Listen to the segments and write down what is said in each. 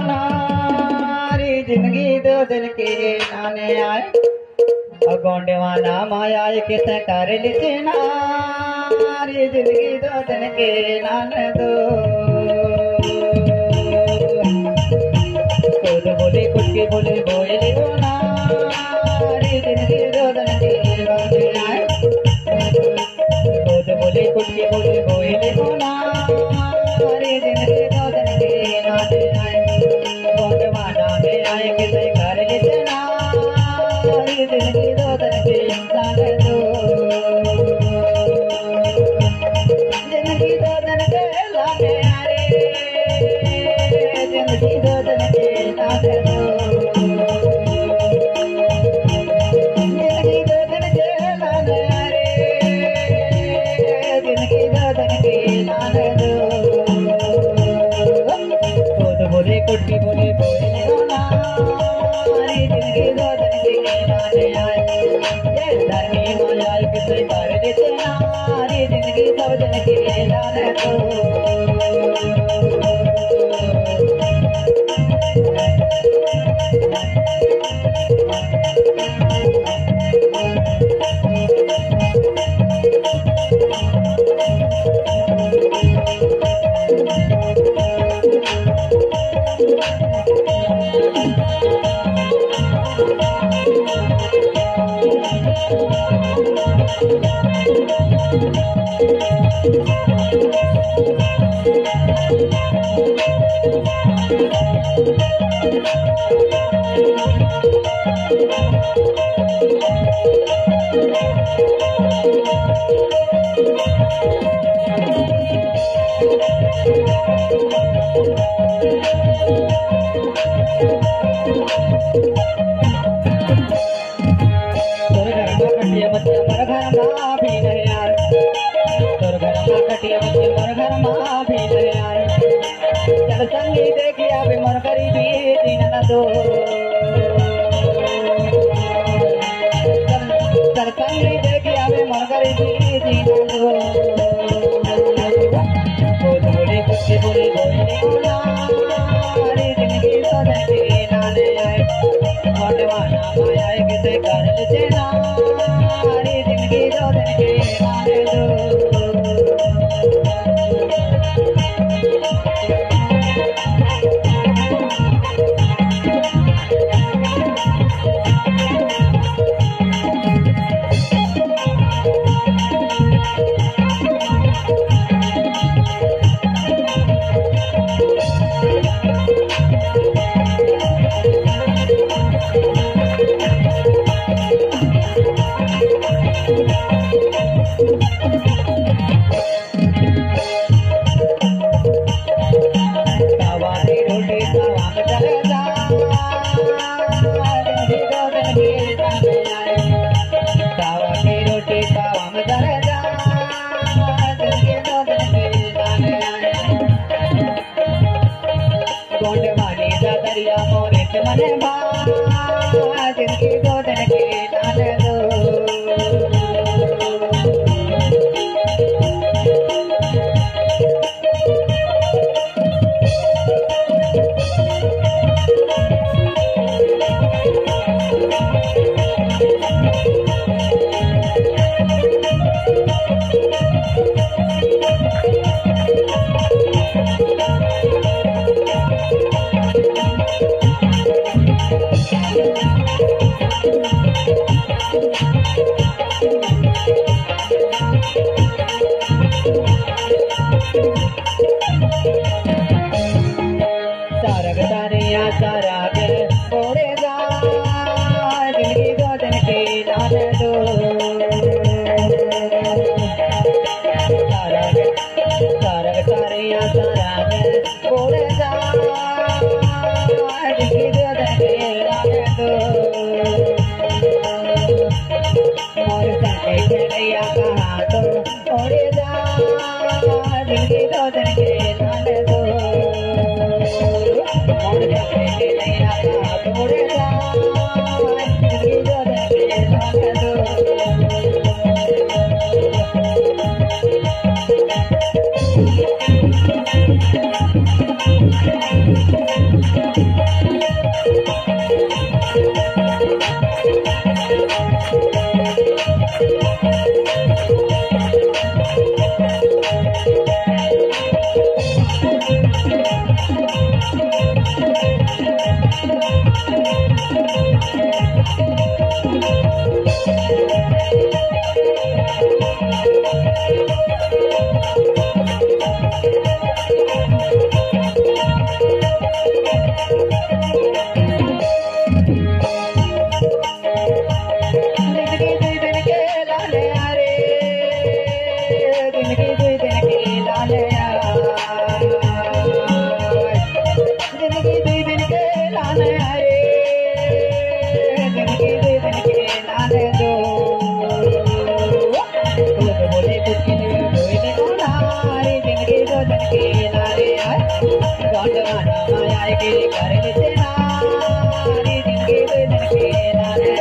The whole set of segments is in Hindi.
नारी जिंदगी दो दिन के नाने आए गोंडेवाना माया किस कर लिखे नारी जिंदगी दो दिन के नाने दो खुद बोले कुछ की बोले बोले वो नारी जिंदगी दो दिन के नाने आए खुद बोले कुछ की बोले बोले वो नारी जिंदगी दो दिन के नाने आए गोंडेवाना में आए किस कर लिखे नारी जिंदगी दो दिन के नाने दो जिंदगी दो दिन के नाने आए जिंदगी दो दिन के नाने दो जिंदगी दो दिन के नाने आए जिंदगी दो दिन के नाने दो खुद बोले कुछ बोले बोले नारी जिंदगी दो दिन के नाने आए धर्मी माया किसे कर देते नारी जिंदगी सब दिन के नाने दो संगी देखिया भी मन गरीबी दीन न दो संगी देखिया भी मन गरीबी दीन न दो खुद बोले कुछ बोले बोले नारी जिंदगी सदन के नाने आए गोंडेवाना माया किसे कर ले नारी जिंदगी सदन के नाने दो दरिया मोरे मने जिंदगी दो दिन के नाने दो Thank you. कर लेते नारी जिंदगी दे दिन के नारे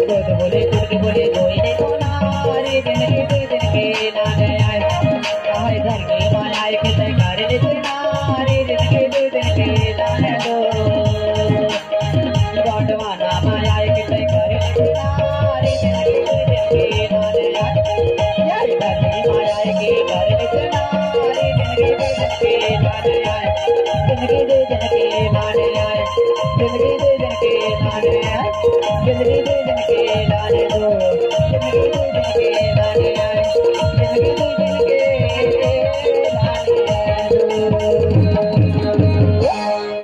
खुद बोले कोई नहीं को नारी जिंदगी दे दिन के नारे आए घर की माया के कर लेते नारी जिंदगी दे दिन के नारे गौटवाना माया के कर लेते नारी जिंदगी दे दिन के नारे आए घर की माया के कर लेते नारी जिंदगी दे दिन के नारे आए जिंदगी दे दिन के नारे आए जिंदगी दे दिन के नारे आए जिंदगी दे दिन के नारे दो